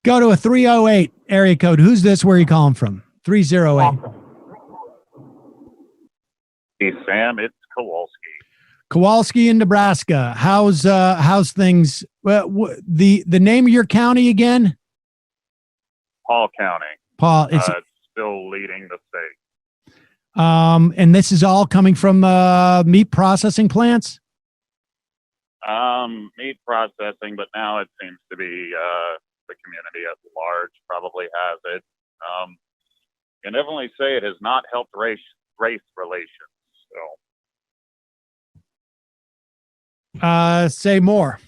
Go to a 308 area code. Who's this? Where are you calling from? 308. Hey, Sam, it's Kowalski. Kowalski in Nebraska. How's things? The name of your county again? Paul County. Paul. It's still leading the state. And this is all coming from meat processing plants? Meat processing, but now it seems to be the community at large probably has it. Can definitely say it has not helped race relations. So. Say more.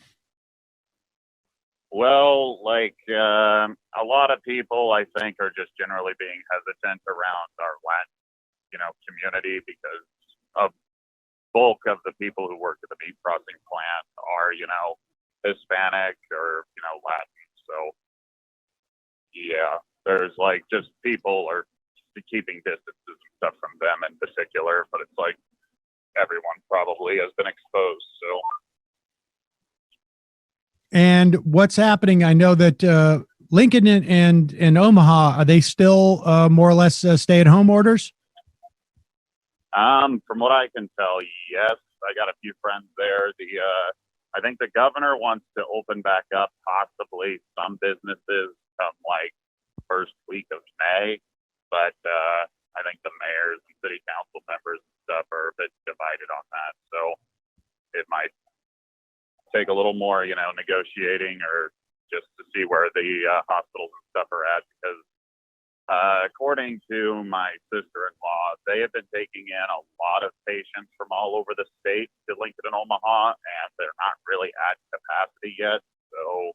Well, a lot of people, I think, are just generally being hesitant around our Latin, community because a bulk of the people who work at the meat processing plant are, Hispanic or, Latin. So, yeah, there's just people are keeping distances and stuff from them in particular, but it's everyone probably has been exposed. So. And what's happening? I know that Lincoln and Omaha, are they still more or less stay-at-home orders? From what I can tell, yes. I got a few friends there. I think the governor wants to open back up possibly some businesses come first week of May, but I think the mayors and city council members and stuff are a bit divided on that. So it might take a little more, negotiating or just to see where the hospitals and stuff are at, because according to my sister-in-law, they have been taking in a lot of patients from all over the state to Lincoln and Omaha, and they're not really at capacity yet. So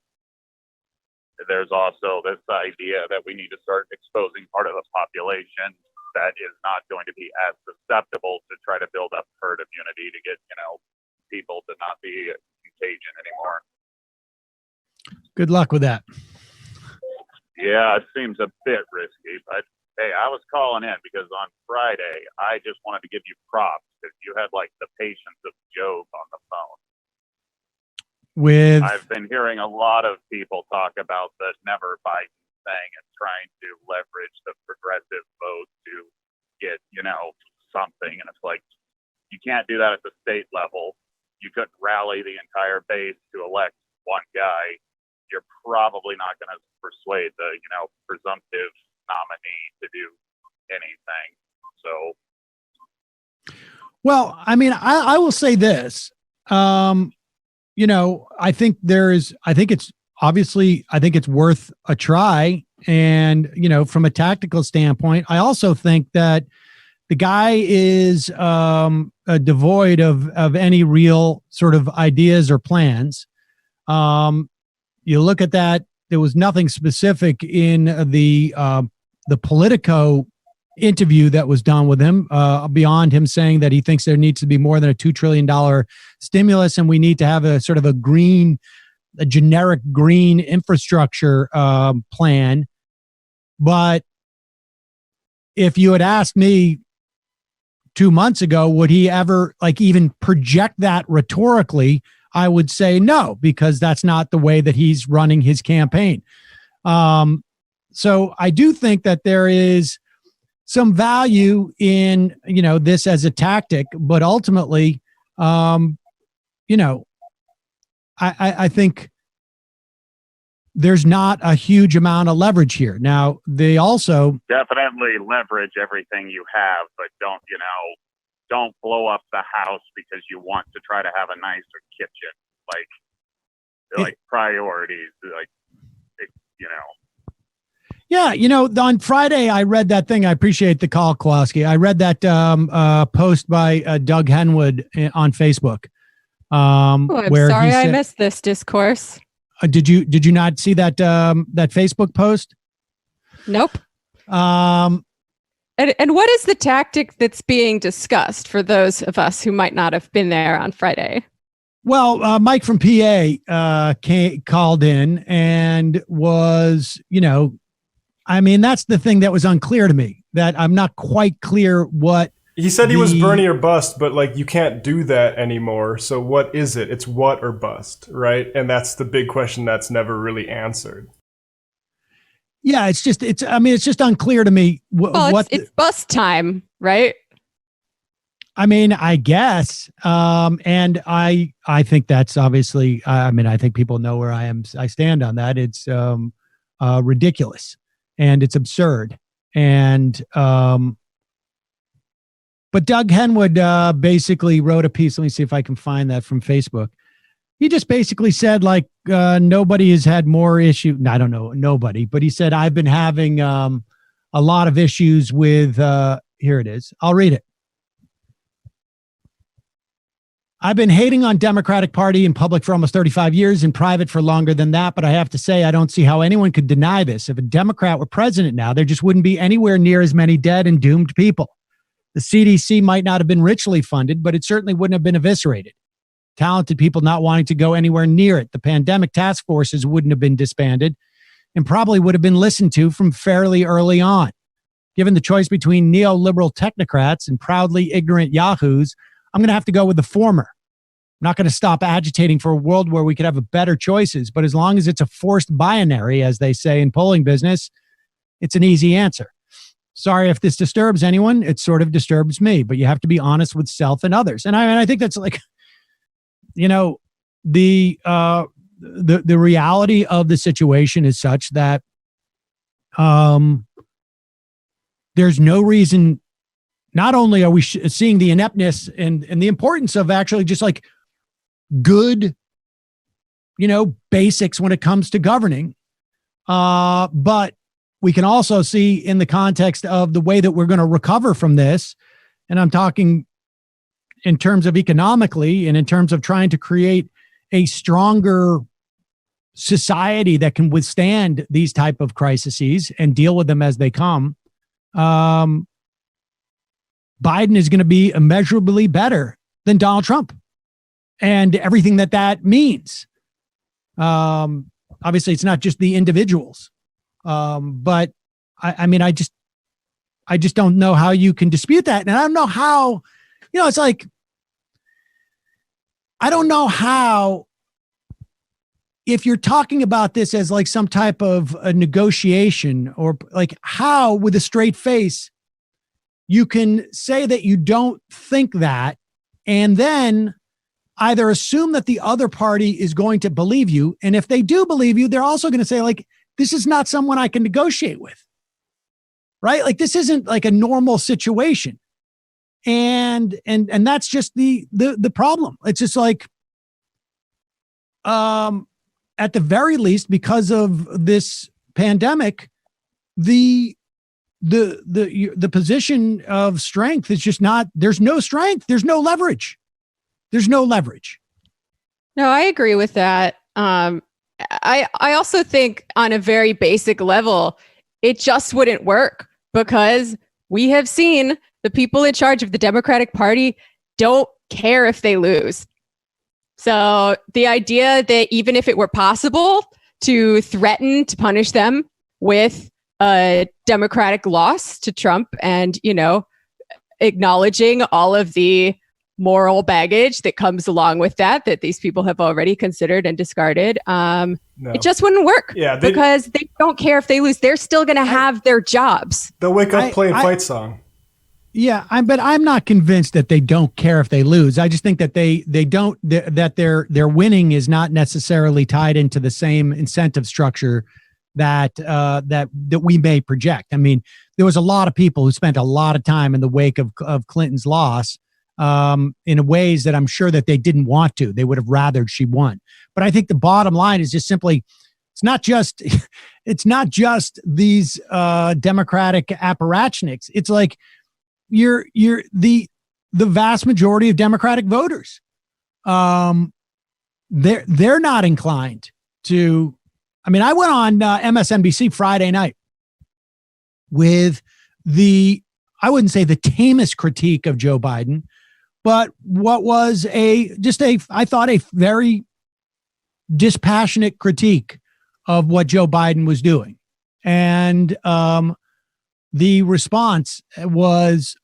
there's also this idea that we need to start exposing part of the population that is not going to be as susceptible to try to build up herd immunity to get, people to not be contagion anymore. Good luck with that. Yeah, it seems a bit risky, but hey, I was calling in because on Friday, I just wanted to give you props because you had the patience of Job on the phone. I've been hearing a lot of people talk about the Never Biden thing and trying to leverage the progressive vote to get, something. And it's you can't do that at the state level. You couldn't rally the entire base to elect one guy. You're probably not going to persuade the, presumptive nominee to do anything. So. Well, I mean, I will say this, I think it's worth a try. And, from a tactical standpoint, I also think that the guy is devoid of any real sort of ideas or plans. You look at that, there was nothing specific in the Politico interview that was done with him beyond him saying that he thinks there needs to be more than a $2 trillion stimulus, and we need to have a sort of a generic green infrastructure plan. But if you had asked me 2 months ago, would he ever even project that rhetorically? I would say no, because that's not the way that he's running his campaign. So I do think that there is some value in, this as a tactic, but ultimately, I think there's not a huge amount of leverage here. Now, they also definitely leverage everything you have, but don't blow up the house because you want to try to have a nicer kitchen. Priorities, Yeah, on Friday, I read that thing. I appreciate the call, Kowalski. I read that post by Doug Henwood on Facebook. I'm sorry I missed this discourse. Did you not see that Facebook post? Nope. And what is the tactic that's being discussed for those of us who might not have been there on Friday? Well, Mike from PA called in and was, that's the thing that was unclear to me, that I'm not quite clear what He said he was Bernie or bust, but like you can't do that anymore. So what is it? It's what or bust, right? And that's the big question that's never really answered. Yeah, it's just unclear to me it's bust time, right? I mean, I guess, and I think that's obviously. I think people know where I stand on that. It's ridiculous and it's absurd. And but Doug Henwood basically wrote a piece. Let me see if I can find that from Facebook. He just basically said like nobody has had more issue. I don't know, nobody, but he said I've been having a lot of issues with. Here it is. I'll read it. I've been hating on Democratic Party in public for almost 35 years, in private for longer than that. But I have to say, I don't see how anyone could deny this. If a Democrat were president now, there just wouldn't be anywhere near as many dead and doomed people. The CDC might not have been richly funded, but it certainly wouldn't have been eviscerated. Talented people not wanting to go anywhere near it. The pandemic task forces wouldn't have been disbanded and probably would have been listened to from fairly early on. Given the choice between neoliberal technocrats and proudly ignorant yahoos, I'm going to have to go with the former. I'm not going to stop agitating for a world where we could have better choices, but as long as it's a forced binary, as they say in polling business, it's an easy answer. Sorry if this disturbs anyone. It sort of disturbs me, but you have to be honest with self and others. And I think that's like, the reality of the situation is such that there's no reason. Not only are we seeing the ineptness and the importance of actually just like good, basics when it comes to governing, but we can also see in the context of the way that we're going to recover from this, and I'm talking in terms of economically and in terms of trying to create a stronger society that can withstand these type of crises and deal with them as they come. Biden is going to be immeasurably better than Donald Trump and everything that means. Obviously, it's not just the individuals, but I just don't know how you can dispute that. And I don't know how, it's like, I don't know how, if you're talking about this as like some type of a negotiation or like how with a straight face, you can say that you don't think that and then either assume that the other party is going to believe you. And if they do believe you, they're also going to say like, this is not someone I can negotiate with, right? Like this isn't like a normal situation. And that's just the problem. It's just like, at the very least, because of this pandemic, the position of strength is just not, there's no strength. There's no leverage. There's no leverage. No, I agree with that. I also think on a very basic level, it just wouldn't work because we have seen the people in charge of the Democratic Party don't care if they lose. So the idea that even if it were possible to threaten to punish them with a Democratic loss to Trump and, acknowledging all of the moral baggage that comes along with that these people have already considered and discarded, it just wouldn't work. Yeah, because they don't care if they lose. They're still going to have their jobs. They'll wake up playing Fight Song. Yeah, but I'm not convinced that they don't care if they lose. I just think that they don't, that their winning is not necessarily tied into the same incentive structure that we may project. I mean, there was a lot of people who spent a lot of time in the wake of Clinton's loss in ways that I'm sure that they didn't want to. They would have rathered she won. But I think the bottom line is just simply, it's not just these Democratic apparatchiks. It's like, you're the vast majority of Democratic voters. They're not inclined to. I mean, I went on MSNBC Friday night with I wouldn't say the tamest critique of Joe Biden, but what was I thought a very dispassionate critique of what Joe Biden was doing, and the response was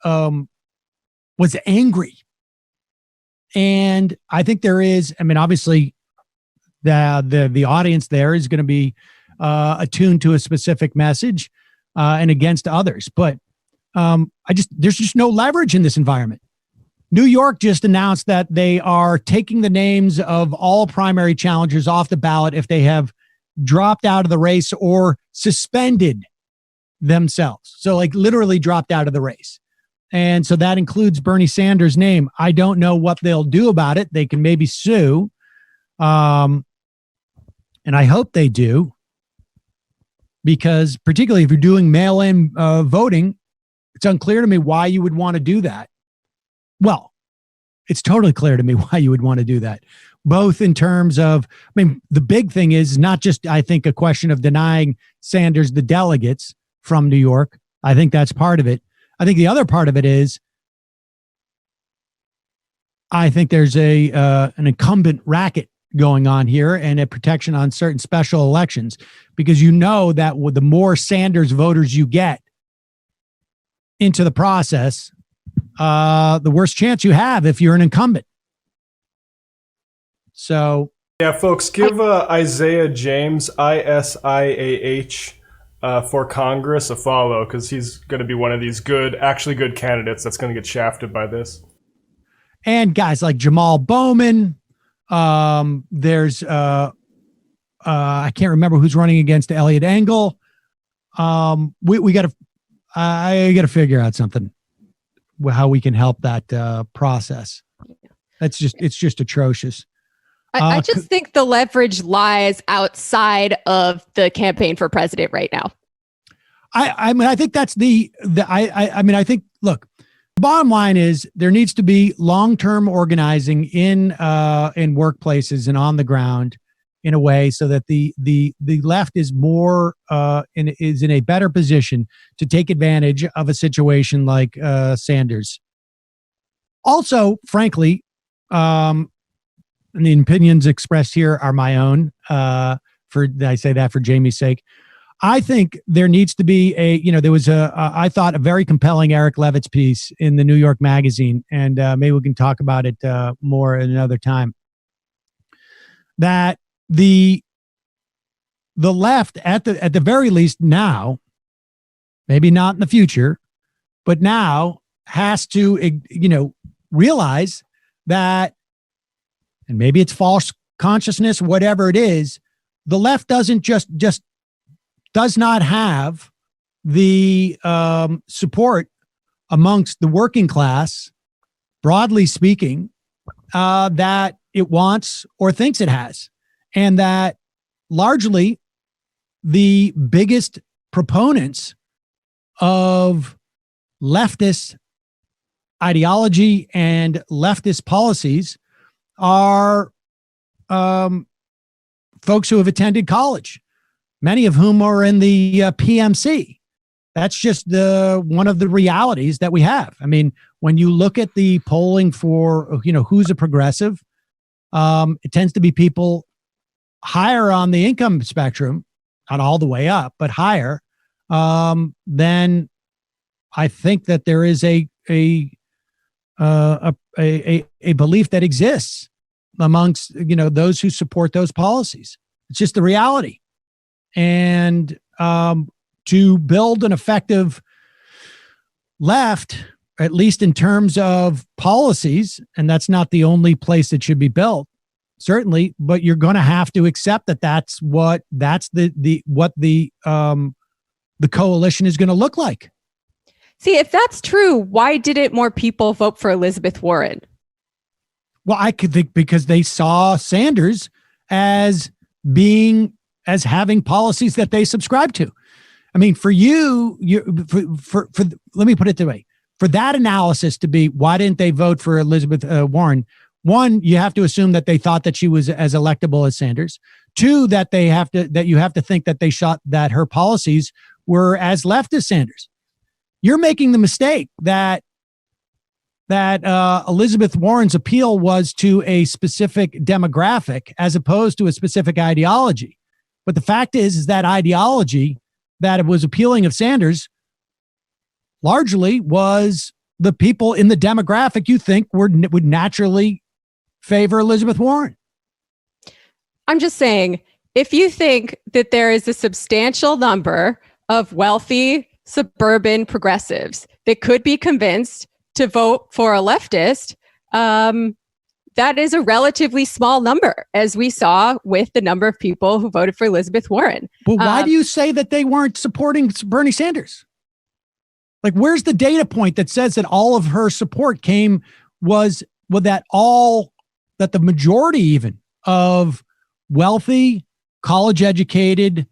was angry. And I think there is, I mean, obviously the audience there is going to be attuned to a specific message and against others. But there's just no leverage in this environment. New York just announced that they are taking the names of all primary challengers off the ballot if they have dropped out of the race or suspended themselves. So like literally dropped out of the race. And so that includes Bernie Sanders' name. I don't know what they'll do about it. They can maybe sue. And I hope they do, because particularly if you're doing mail-in voting, it's unclear to me why you would want to do that. Well, it's totally clear to me why you would want to do that, both in terms of, I mean, the big thing is not just, I think, a question of denying Sanders the delegates from New York. I think that's part of it. I think the other part of it is, I think there's an incumbent racket going on here and a protection on certain special elections, because you know that with the more Sanders voters you get into the process, the worst chance you have if you're an incumbent. So yeah, folks, give Isaiah James, ISIAH, for Congress a follow, because he's going to be one of these actually good candidates that's going to get shafted by this. And guys like Jamal Bowman, there's I can't remember who's running against Elliot Engel. I got to figure out something, how we can help that process. It's just atrocious. I just think the leverage lies outside of the campaign for president right now. I mean, I think that's I think, look, the bottom line is there needs to be long-term organizing in workplaces and on the ground in a way so that the left is more is in a better position to take advantage of a situation like Sanders. Also, frankly, and the opinions expressed here are my own. I say that for Jamie's sake. I think there needs to be there was I thought a very compelling Eric Levitz piece in the New York Magazine, and maybe we can talk about it more at another time. That the left at the very least now, maybe not in the future, but now has to realize that, and maybe it's false consciousness, whatever it is, the left doesn't just does not have the support amongst the working class, broadly speaking, that it wants or thinks it has. And that largely the biggest proponents of leftist ideology and leftist policies are folks who have attended college, many of whom are in the PMC. That's just one of the realities that we have. I mean, when you look at the polling for, who's a progressive, it tends to be people higher on the income spectrum, not all the way up, but higher. Then I think that there is a belief that exists amongst, those who support those policies. It's just the reality. And to build an effective left, at least in terms of policies, and that's not the only place it should be built, certainly, but you're going to have to accept that that's the coalition is going to look like. See, if that's true, why didn't more people vote for Elizabeth Warren? Well, I could think because they saw Sanders as having policies that they subscribe to. I mean, for let me put it this way. For that analysis to be, why didn't they vote for Elizabeth Warren? One, you have to assume that they thought that she was as electable as Sanders. Two, that you have to think that her policies were as left as Sanders. You're making the mistake that Elizabeth Warren's appeal was to a specific demographic as opposed to a specific ideology. But the fact is that ideology that it was appealing of Sanders largely was the people in the demographic you think would naturally favor Elizabeth Warren. I'm just saying, if you think that there is a substantial number of wealthy suburban progressives that could be convinced to vote for a leftist, that is a relatively small number, as we saw with the number of people who voted for Elizabeth Warren. But why do you say that they weren't supporting Bernie Sanders? Like, where's the data point that says that all of her support was that the majority even of wealthy, college-educated,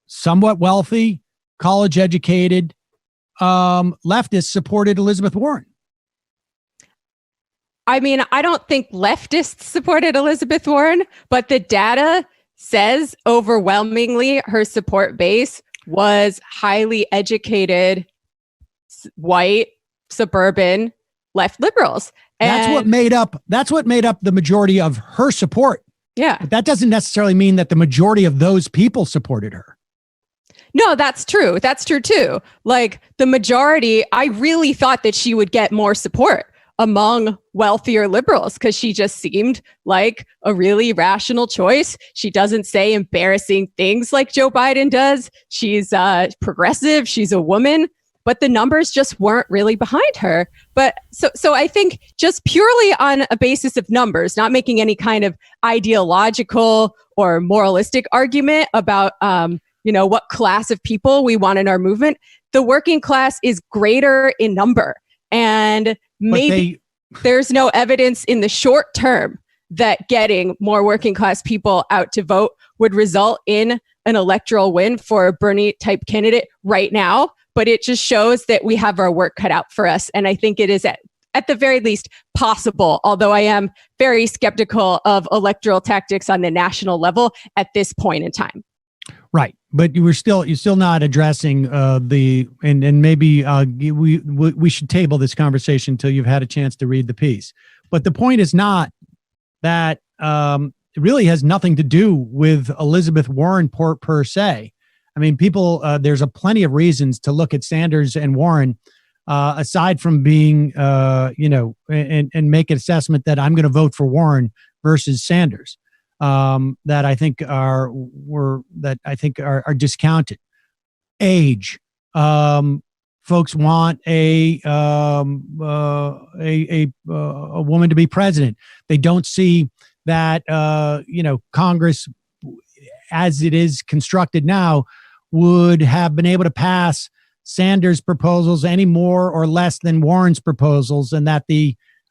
somewhat wealthy, college-educated leftists supported Elizabeth Warren? I mean, I don't think leftists supported Elizabeth Warren, but the data says overwhelmingly her support base was highly educated, white, suburban, left liberals. And that's what made up the majority of her support. Yeah. But that doesn't necessarily mean that the majority of those people supported her. No, that's true. That's true too. Like, the majority, I really thought that she would get more support among wealthier liberals because she just seemed like a really rational choice. She doesn't say embarrassing things like Joe Biden does. She's progressive. She's a woman, but the numbers just weren't really behind her. But so I think just purely on a basis of numbers, not making any kind of ideological or moralistic argument about what class of people we want in our movement, the working class is greater in number. And maybe there's no evidence in the short term that getting more working class people out to vote would result in an electoral win for a Bernie type candidate right now. But it just shows that we have our work cut out for us. And I think it is at the very least possible, although I am very skeptical of electoral tactics on the national level at this point in time. Right. But you're still not addressing and maybe we should table this conversation until you've had a chance to read the piece. But the point is not that it really has nothing to do with Elizabeth Warren per se. I mean, there's plenty of reasons to look at Sanders and Warren aside from being, and make an assessment that I'm going to vote for Warren versus Sanders. That I think are discounted. Age. Folks want a woman to be president. They don't see that Congress, as it is constructed now, would have been able to pass Sanders' proposals any more or less than Warren's proposals, and that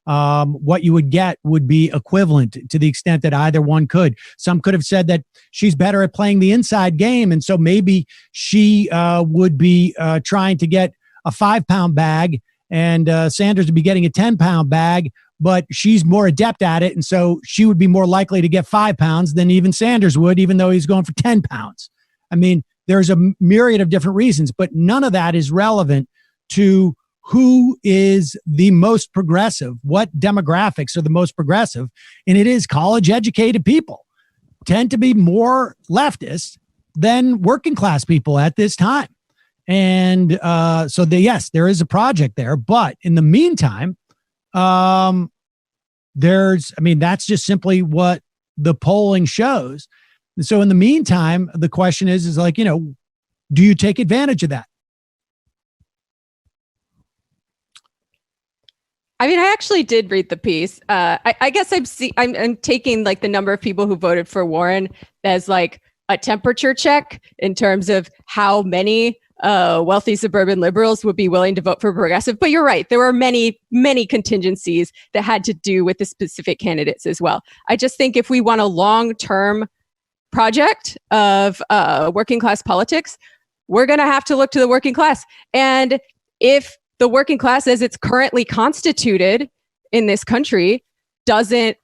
what you would get would be equivalent to the extent that either one could. Some could have said that she's better at playing the inside game, and so maybe she would be trying to get a 5-pound bag, and Sanders would be getting a 10-pound bag, but she's more adept at it, and so she would be more likely to get 5 pounds than even Sanders would, even though he's going for 10 pounds. I mean, there's a myriad of different reasons, but none of that is relevant to who is the most progressive, what demographics are the most progressive, and it is college-educated people tend to be more leftist than working class people at this time. And yes, there is a project there, but in the meantime, that's just simply what the polling shows. And so in the meantime, the question is like, do you take advantage of that? I mean, I actually did read the piece. I guess I'm taking like the number of people who voted for Warren as like a temperature check in terms of how many wealthy suburban liberals would be willing to vote for progressive. But you're right. There were many, many contingencies that had to do with the specific candidates as well. I just think if we want a long-term project of working class politics, we're going to have to look to the working class. And if the working class as it's currently constituted in this country doesn't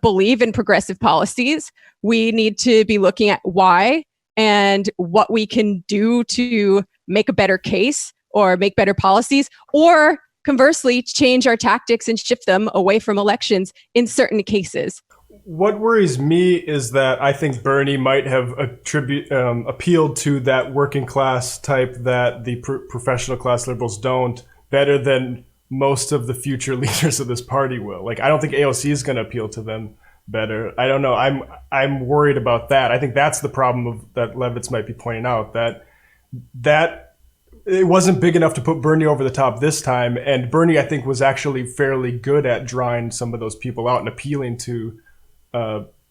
believe in progressive policies, we need to be looking at why and what we can do to make a better case or make better policies, or conversely, change our tactics and shift them away from elections in certain cases. What worries me is that I think Bernie might have appealed to that working class type that the professional class liberals don't, better than most of the future leaders of this party will. Like, I don't think AOC is going to appeal to them better. I don't know. I'm worried about that. I think that's the problem that Levitz might be pointing out, that it wasn't big enough to put Bernie over the top this time. And Bernie, I think, was actually fairly good at drawing some of those people out and appealing to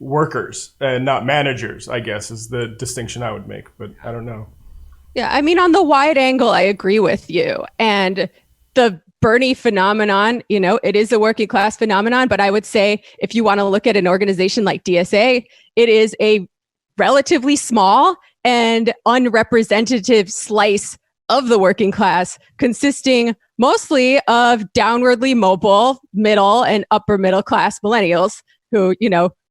workers and not managers, I guess, is the distinction I would make. But I don't know. Yeah, I mean, on the wide angle, I agree with you. And the Bernie phenomenon, it is a working class phenomenon. But I would say if you want to look at an organization like DSA, it is a relatively small and unrepresentative slice of the working class, consisting mostly of downwardly mobile middle and upper middle class millennials who,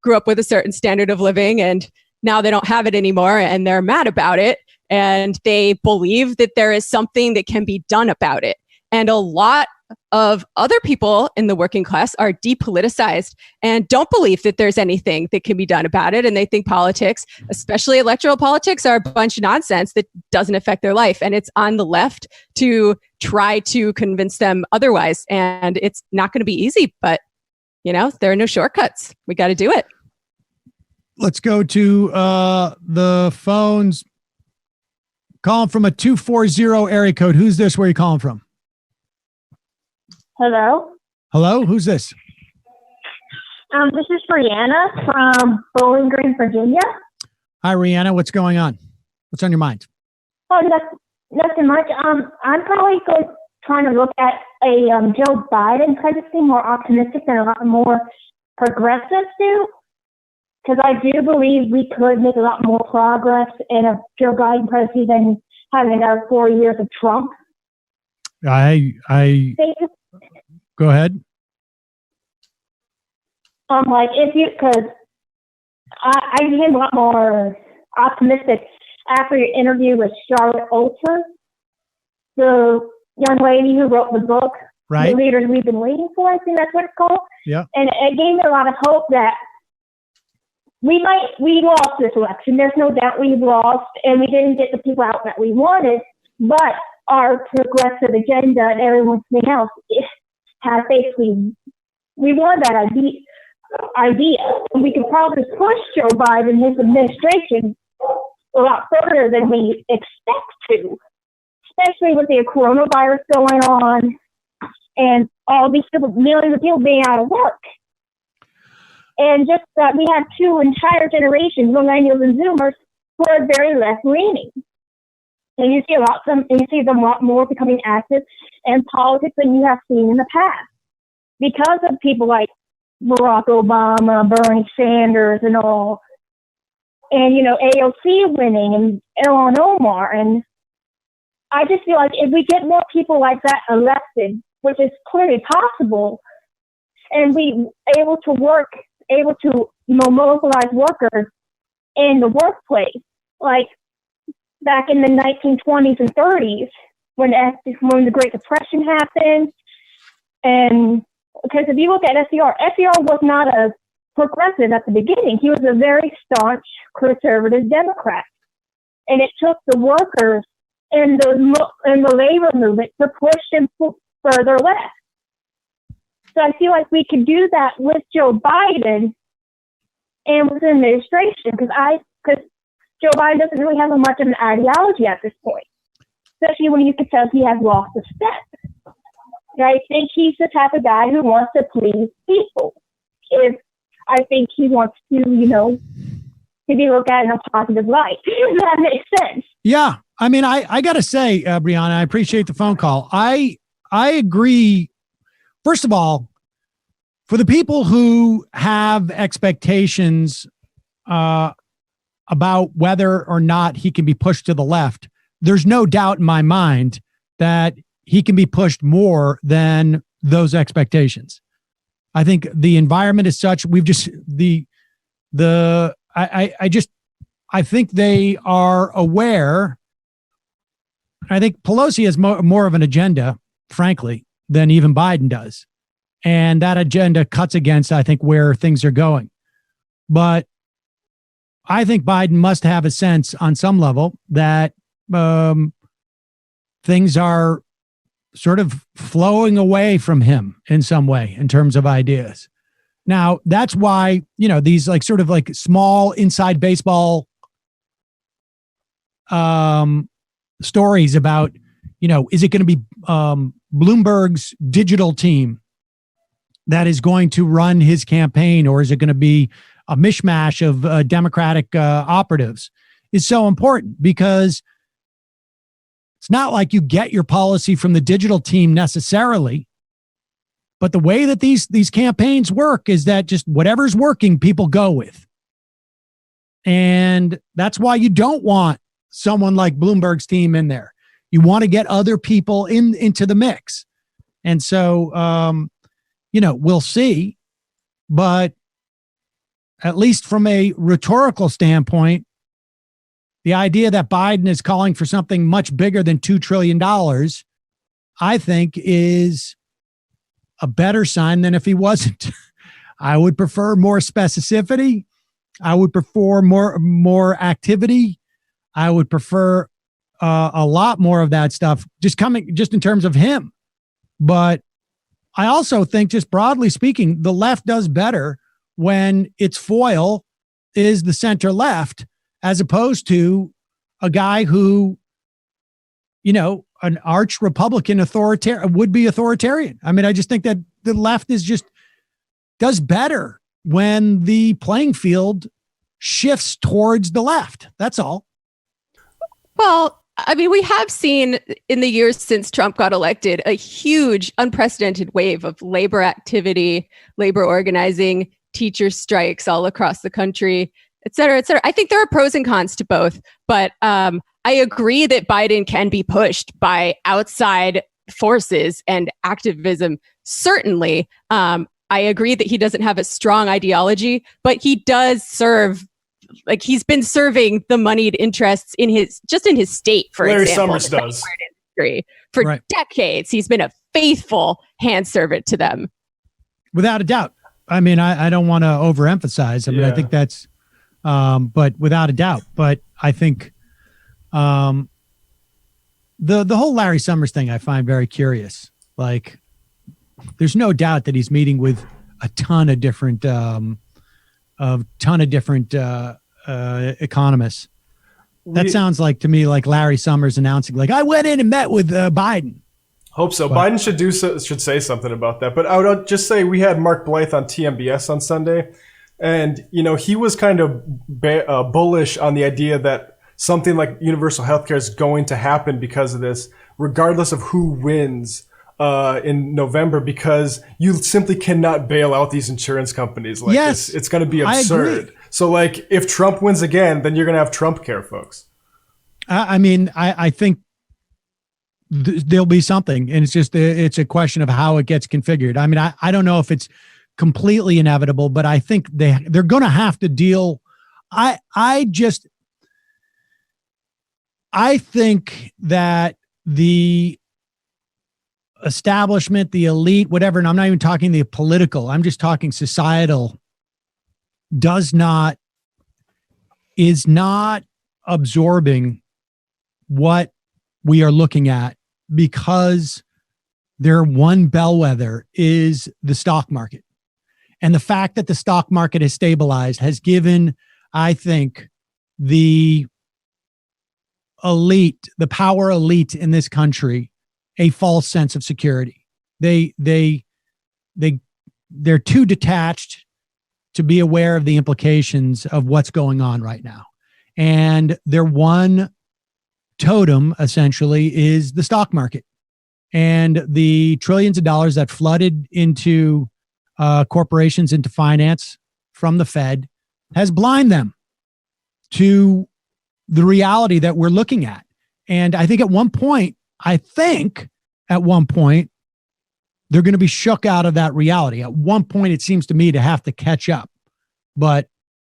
grew up with a certain standard of living and now they don't have it anymore and they're mad about it. And they believe that there is something that can be done about it. And a lot of other people in the working class are depoliticized and don't believe that there's anything that can be done about it. And they think politics, especially electoral politics, are a bunch of nonsense that doesn't affect their life. And it's on the left to try to convince them otherwise. And it's not going to be easy, but there are no shortcuts. We got to do it. Let's go to the phones. Calling from a 240 area code. Who's this? Where are you calling from? Hello. Hello, who's this? This is Brianna from Bowling Green, Virginia. Hi, Rihanna. What's going on? What's on your mind? Oh, nothing much. I'm probably trying to look at a Joe Biden presidency more optimistic than a lot more progressives do, because I do believe we could make a lot more progress in a Joe Biden presidency than having another 4 years of Trump. Go ahead. Because I became a lot more optimistic after your interview with Charlotte Olson, the young lady who wrote the book, right? The Leaders We've Been Waiting For, I think that's what it's called. Yeah. And it gave me a lot of hope that we lost this election. There's no doubt we've lost, and we didn't get the people out that we wanted, but our progressive agenda and everything else has basically, we won that idea. And we could probably push Joe Biden and his administration a lot further than we expect to, especially with the coronavirus going on and all these people, millions of people being out of work. And just that we have two entire generations, millennials and Zoomers, who are very left-leaning. And you see them a lot more becoming active in politics than you have seen in the past, because of people like Barack Obama, Bernie Sanders, and all, and AOC winning, and Ilhan Omar. And I just feel like if we get more people like that elected, which is clearly possible, and we able to mobilize workers in the workplace, like back in the 1920s and 30s, when the Great Depression happened. And because if you look at FDR was not a progressive at the beginning. He was a very staunch conservative Democrat. And it took the workers and the labor movement to push him further left. So I feel like we could do that with Joe Biden and with the administration, because Joe Biden doesn't really have much of an ideology at this point, especially when you can tell he has lost a step. I think he's the type of guy who wants to please people. I think he wants to, to be looked at in a positive light. If that makes sense. Yeah. I mean, I got to say, Brianna, I appreciate the phone call. I agree. First of all, for the people who have expectations about whether or not he can be pushed to the left, there's no doubt in my mind that he can be pushed more than those expectations. I think the environment is such. We've just I think they are aware. I think Pelosi has more of an agenda, frankly, than even Biden does. And that agenda cuts against, I think, where things are going. But I think Biden must have a sense on some level that things are sort of flowing away from him in some way in terms of ideas. Now, that's why, these like sort of like small inside baseball stories about, is it going to be Bloomberg's digital team that is going to run his campaign, or is it going to be a mishmash of Democratic operatives, is so important, because it's not like you get your policy from the digital team necessarily, but the way that these campaigns work is that just whatever's working, people go with. And that's why you don't want someone like Bloomberg's team in there. You want to get other people into the mix. And so, we'll see. But at least from a rhetorical standpoint, the idea that Biden is calling for something much bigger than $2 trillion, I think, is a better sign than if he wasn't. I would prefer more specificity. I would prefer more activity. I would prefer a lot more of that stuff just in terms of him. But I also think, just broadly speaking, the left does better when its foil is the center left, as opposed to a guy who, an arch Republican would be authoritarian. I mean, I just think that the left does better when the playing field shifts towards the left. That's all. Well, I mean, we have seen in the years since Trump got elected a huge, unprecedented wave of labor activity, labor organizing, teacher strikes all across the country, et cetera, et cetera. I think there are pros and cons to both, but I agree that Biden can be pushed by outside forces and activism. Certainly, I agree that he doesn't have a strong ideology, but he does serve. Like, he's been serving the moneyed interests in his state, for Larry example, Summers does. For Right. decades. He's been a faithful hand servant to them. Without a doubt. I mean, I don't want to overemphasize. I mean, I think that's, but without a doubt. But I think the whole Larry Summers thing I find very curious. Like, there's no doubt that he's meeting with a ton of different economists. That sounds like to me like Larry Summers announcing, like, I went in and met with Biden. Hope so. But Biden should say something about that. But I would just say we had Mark Blythe on TMBS on Sunday, and he was kind of bullish on the idea that something like universal healthcare is going to happen because of this, regardless of who wins in November, because you simply cannot bail out these insurance companies like this. It's going to be absurd. So, like, if Trump wins again, then you're going to have Trump care, folks. I mean, I think there'll be something, and it's a question of how it gets configured. I mean, I don't know if it's completely inevitable, but I think they're going to have to deal. I think that the establishment, the elite, whatever, and I'm not even talking the political, I'm just talking societal, is not absorbing what we are looking at, because their one bellwether is the stock market. And the fact that the stock market has stabilized has given, I think, the elite, the power elite in this country, a false sense of security. They're too detached to be aware of the implications of what's going on right now. And their one totem, essentially, is the stock market. And the trillions of dollars that flooded into corporations, into finance from the Fed, has blinded them to the reality that we're looking at. And I think at one point, they're going to be shook out of that reality. At one point, it seems to me to have to catch up. But